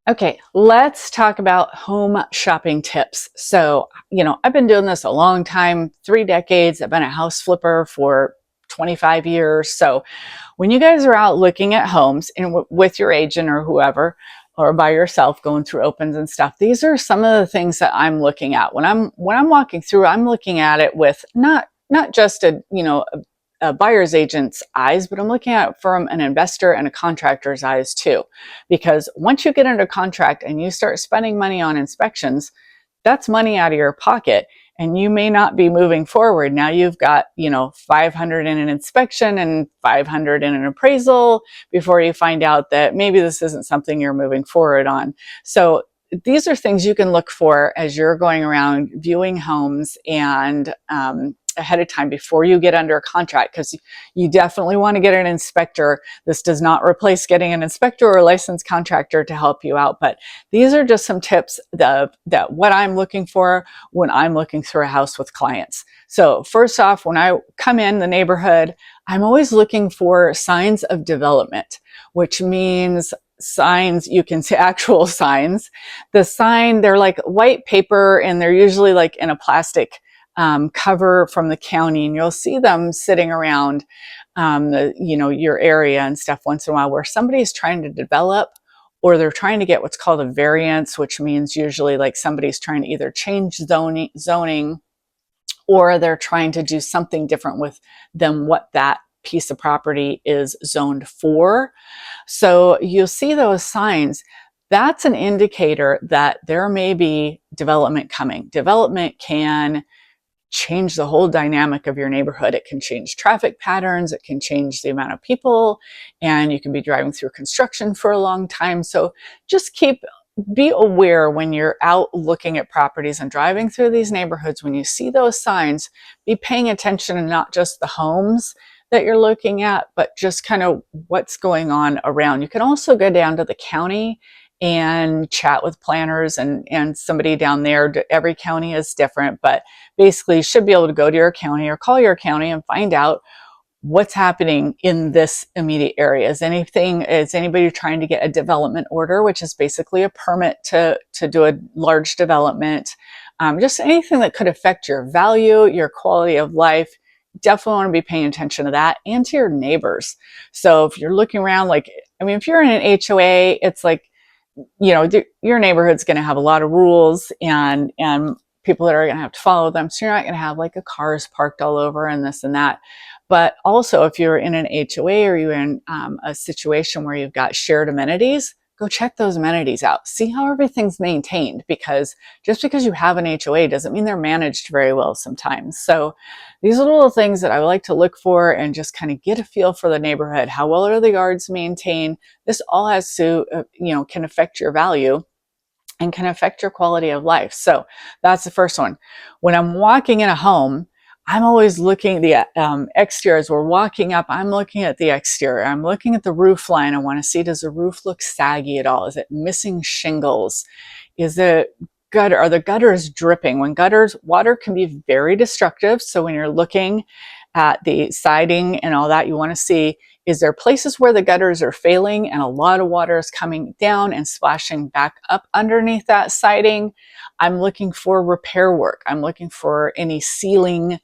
Okay, let's talk about home shopping tips. So, I've been doing this a long time, 3 decades. I've been a house flipper for 25 years. So, when you guys are out looking at homes and with your agent or whoever, or by yourself going through opens and stuff, these are some of the things that I'm looking at. When I'm walking through, I'm looking at it with not just a buyer's agent's eyes, but I'm looking at it from an investor and a contractor's eyes too. Because once you get under contract and you start spending money on inspections, that's money out of your pocket, and you may not be moving forward. Now you've got, 500 in an inspection and 500 in an appraisal before you find out that maybe this isn't something you're moving forward on. So these are things you can look for as you're going around viewing homes and ahead of time before you get under a contract, because you definitely want to get an inspector. This does not replace getting an inspector or a licensed contractor to help you out, but these are just some tips that what I'm looking for when I'm looking through a house with clients. So first off, when I come in the neighborhood, I'm always looking for signs of development, which means signs, you can see actual signs. The sign, they're like white paper, and they're usually like in a plastic cover from the county, and you'll see them sitting around your area and stuff once in a while, where somebody's trying to develop, or they're trying to get what's called a variance, which means usually like somebody's trying to either change zoning, or they're trying to do something different with than what that piece of property is zoned for. So you'll see those signs. That's an indicator that there may be development coming. Development can change the whole dynamic of your neighborhood. It can change traffic patterns. It can change the amount of people, and you can be driving through construction for a long time. So just be aware when you're out looking at properties and driving through these neighborhoods. When you see those signs, be paying attention to not just the homes that you're looking at, but just kind of what's going on around. You can also go down to the county and chat with planners and somebody down there. Every county is different, but basically you should be able to go to your county or call your county and find out what's happening in this immediate area. Is anybody trying to get a development order, which is basically a permit to do a large development? Just anything that could affect your value, your quality of life. Definitely want to be paying attention to that, and to your neighbors. So if you're looking around, if you're in an HOA, it's like, your neighborhood's going to have a lot of rules and people that are going to have to follow them. So you're not going to have like a cars parked all over and this and that. But also, if you're in an HOA or you're in a situation where you've got shared amenities, go check those amenities out. See how everything's maintained, because just because you have an HOA doesn't mean they're managed very well sometimes. So these are little things that I like to look for and just kind of get a feel for the neighborhood. How well are the yards maintained? This all has to, can affect your value and can affect your quality of life. So that's the first one. When I'm walking in a home, I'm always looking at the exterior. As we're walking up, I'm looking at the exterior. I'm looking at the roof line. I want to see, does the roof look saggy at all? Is it missing shingles? Is it gutter? Are the gutters dripping? Water can be very destructive. So when you're looking at the siding and all that, you want to see, is there places where the gutters are failing and a lot of water is coming down and splashing back up underneath that siding? I'm looking for repair work. I'm looking for any sealing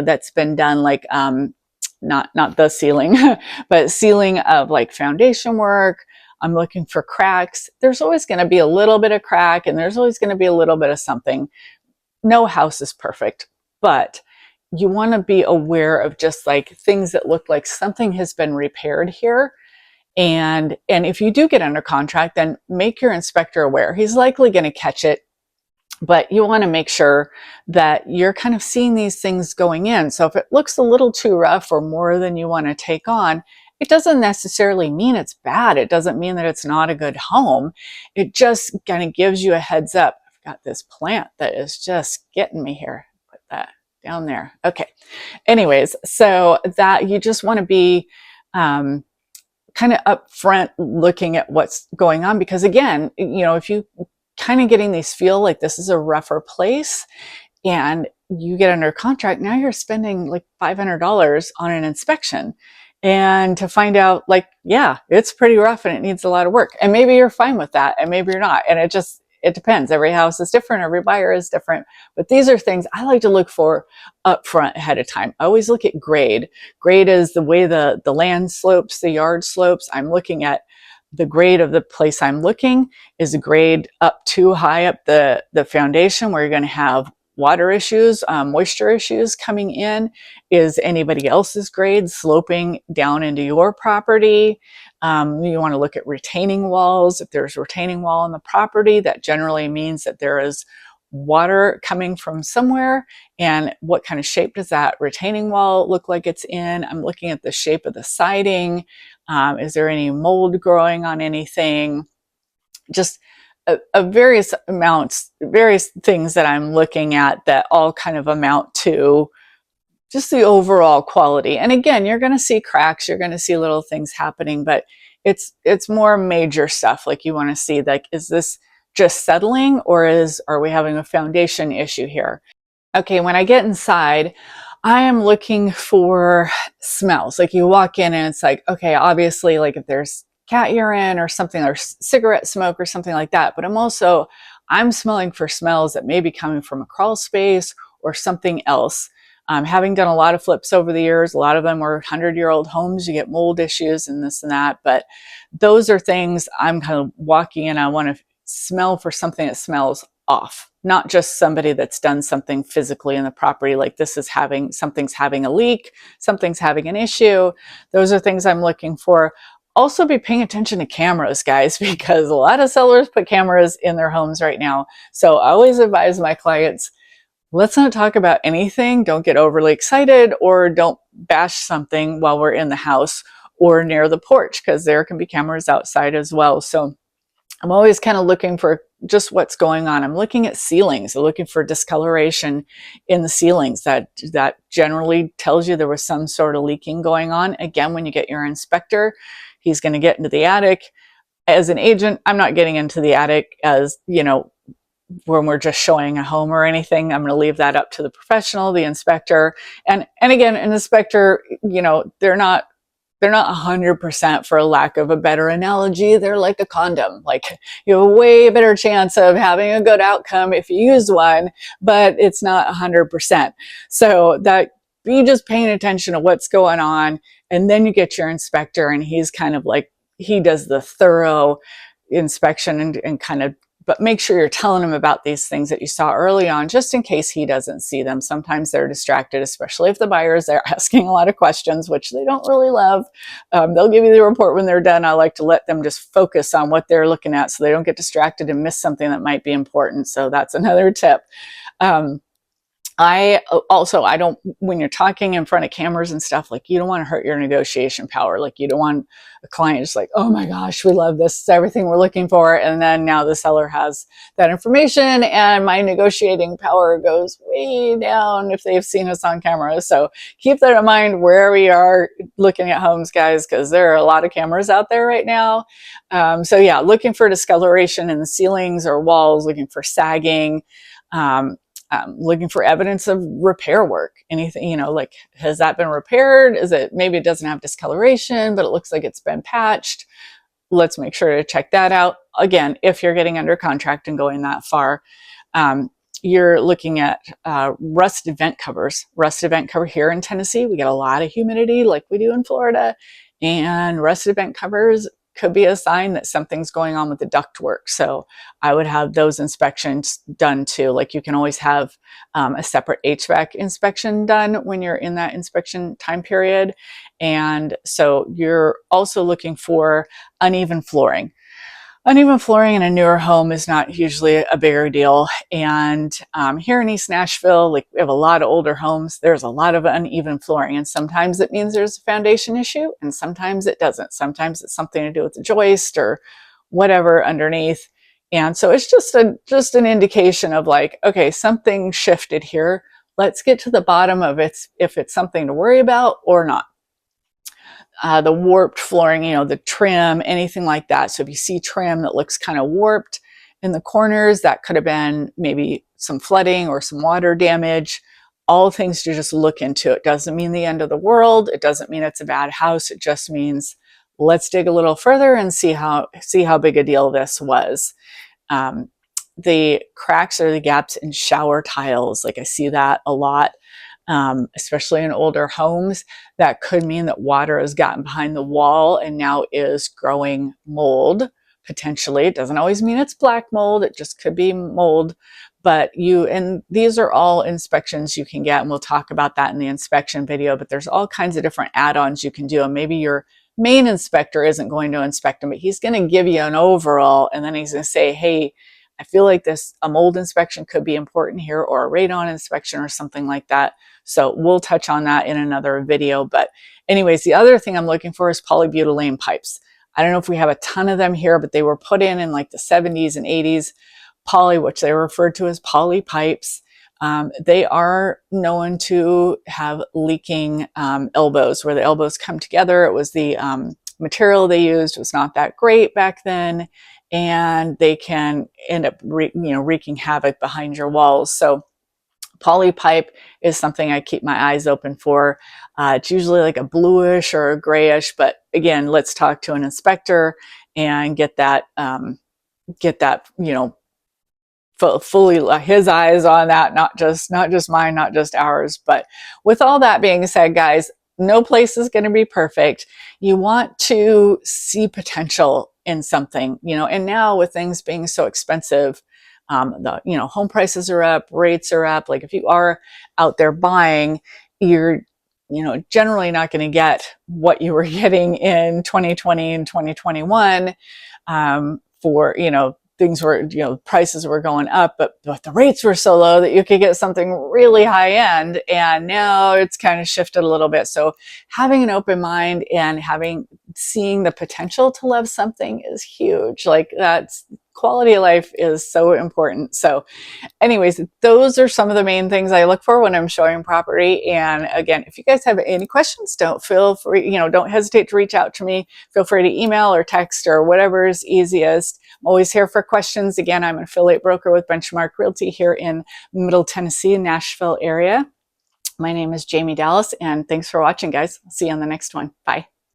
that's been done, like not the ceiling, but sealing of like foundation work. I'm looking for cracks. There's always going to be a little bit of crack, and there's always going to be a little bit of something. No house is perfect, but you want to be aware of just like things that look like something has been repaired here. And if you do get under contract, then make your inspector aware. He's likely going to catch it, but you want to make sure that you're kind of seeing these things going in. So if it looks a little too rough or more than you want to take on, it doesn't necessarily mean it's bad. It doesn't mean that it's not a good home. It just kind of gives you a heads up. I've got this plant that is just getting me here. Put that down there. Okay. Anyways, so that you just want to be kind of upfront looking at what's going on, because again, if you kind of getting these feel like this is a rougher place and you get under contract, now you're spending like $500 on an inspection. and to find out, like, yeah, it's pretty rough and it needs a lot of work. And maybe you're fine with that, and maybe you're not. And it depends. Every house is different, every buyer is different. But these are things I like to look for up front ahead of time. I always look at grade. Grade is the way the land slopes, the yard slopes. I'm looking at the grade of the place I'm looking. Is the grade up too high up the foundation where you're going to have water issues, moisture issues coming in? Is anybody else's grade sloping down into your property? You want to look at retaining walls. If there's a retaining wall on the property, that generally means that there is water coming from somewhere. And what kind of shape does that retaining wall look like it's in? I'm looking at the shape of the siding. Is there any mold growing on anything? Just various amounts, various things that I'm looking at that all kind of amount to just the overall quality. And again, you're going to see cracks, you're going to see little things happening, but it's more major stuff. Like, you want to see, like, is this just settling, or are we having a foundation issue here? Okay, when I get inside, I am looking for smells. Like, you walk in and it's like, okay, obviously, like, if there's cat urine or something, or cigarette smoke or something like that. But I'm smelling for smells that may be coming from a crawl space or something else. Having done a lot of flips over the years, a lot of them were 100-year-old homes. You get mold issues and this and that. But those are things I'm kind of walking in. I want to smell for something that smells off, not just somebody that's done something physically in the property, like something's having a leak, something's having an issue. Those are things I'm looking for. Also, be paying attention to cameras, guys, because a lot of sellers put cameras in their homes right now. So I always advise my clients, let's not talk about anything. Don't get overly excited, or don't bash something while we're in the house or near the porch, because there can be cameras outside as well. So I'm always kind of looking for just what's going on. I'm looking at ceilings. I'm looking for discoloration in the ceilings. That generally tells you there was some sort of leaking going on. Again, when you get your inspector, he's going to get into the attic. As an agent, I'm not getting into the attic, as you know, when we're just showing a home or anything. I'm going to leave that up to the professional, the inspector. And again, an inspector, you know, they're not 100%, for a lack of a better analogy. They're like a condom. Like, you have a way better chance of having a good outcome if you use one, but it's not 100%. So that, be just paying attention to what's going on. And then you get your inspector, and he's kind of like, he does the thorough inspection and kind of, but make sure you're telling him about these things that you saw early on, just in case he doesn't see them. Sometimes they're distracted, especially if the buyers are asking a lot of questions, which they don't really love. They'll give you the report when they're done. I like to let them just focus on what they're looking at, so they don't get distracted and miss something that might be important. So that's another tip. I don't, when you're talking in front of cameras and stuff, like, you don't want to hurt your negotiation power. Like, you don't want a client just like, oh my gosh, we love this, it's everything we're looking for. And then now the seller has that information, and my negotiating power goes way down if they've seen us on camera. So keep that in mind wherever you are looking at homes, guys, because there are a lot of cameras out there right now. So yeah, looking for discoloration in the ceilings or walls, looking for sagging, looking for evidence of repair work. Anything, you know, like, has that been repaired? Maybe it doesn't have discoloration, but it looks like it's been patched. Let's make sure to check that out. Again, if you're getting under contract and going that far, you're looking at rusted vent covers. Rusted vent cover here in Tennessee, we get a lot of humidity like we do in Florida, and rusted vent covers could be a sign that something's going on with the ductwork. So I would have those inspections done too. Like, you can always have a separate HVAC inspection done when you're in that inspection time period. And so you're also looking for uneven flooring. Uneven flooring in a newer home is not usually a bigger deal. And here in East Nashville, like, we have a lot of older homes. There's a lot of uneven flooring. And sometimes it means there's a foundation issue, and sometimes it doesn't. Sometimes it's something to do with the joist or whatever underneath. And so it's just an indication of, like, okay, something shifted here. Let's get to the bottom of if it's something to worry about or not. The warped flooring, you know, the trim, anything like that. So if you see trim that looks kind of warped in the corners, that could have been maybe some flooding or some water damage. all things to just look into. It doesn't mean the end of the world. It doesn't mean it's a bad house. It just means let's dig a little further and see how big a deal this was. The cracks or the gaps in shower tiles, like I see that a lot, especially in older homes. That could mean that water has gotten behind the wall and now is growing mold, potentially. It doesn't always mean it's black mold. It just could be mold. But and these are all inspections you can get, and we'll talk about that in the inspection video, but there's all kinds of different add-ons you can do. And maybe your main inspector isn't going to inspect them, but he's going to give you an overall, and then he's going to say, hey, I feel like a mold inspection could be important here, or a radon inspection or something like that. So we'll touch on that in another video. But anyways, the other thing I'm looking for is polybutylene pipes. I don't know if we have a ton of them here, but they were put in like the 70s and 80s. Poly, which they referred to as poly pipes. They are known to have leaking elbows, where the elbows come together. It was the material they used was not that great back then, and they can end up wreaking havoc behind your walls. So poly pipe is something I keep my eyes open for. It's usually like a bluish or a grayish, but again, let's talk to an inspector and get that fully his eyes on that, not just mine, not just ours. But with all that being said, guys, no place is going to be perfect. You want to see potential in something, and now with things being so expensive, home prices are up, rates are up. Like if you are out there buying, you're generally not going to get what you were getting in 2020 and 2021 for things were, prices were going up, but the rates were so low that you could get something really high end. And now it's kind of shifted a little bit. So having an open mind and seeing the potential to love something is huge. Like that's quality of life is so important. So anyways, those are some of the main things I look for when I'm showing property. And again, if you guys have any questions, don't hesitate to reach out to me. Feel free to email or text or whatever is easiest. I'm always here for questions. Again, I'm an affiliate broker with Benchmark Realty here in Middle Tennessee, Nashville area. My name is Jamie Dallas, and thanks for watching, guys. See you on the next one. Bye.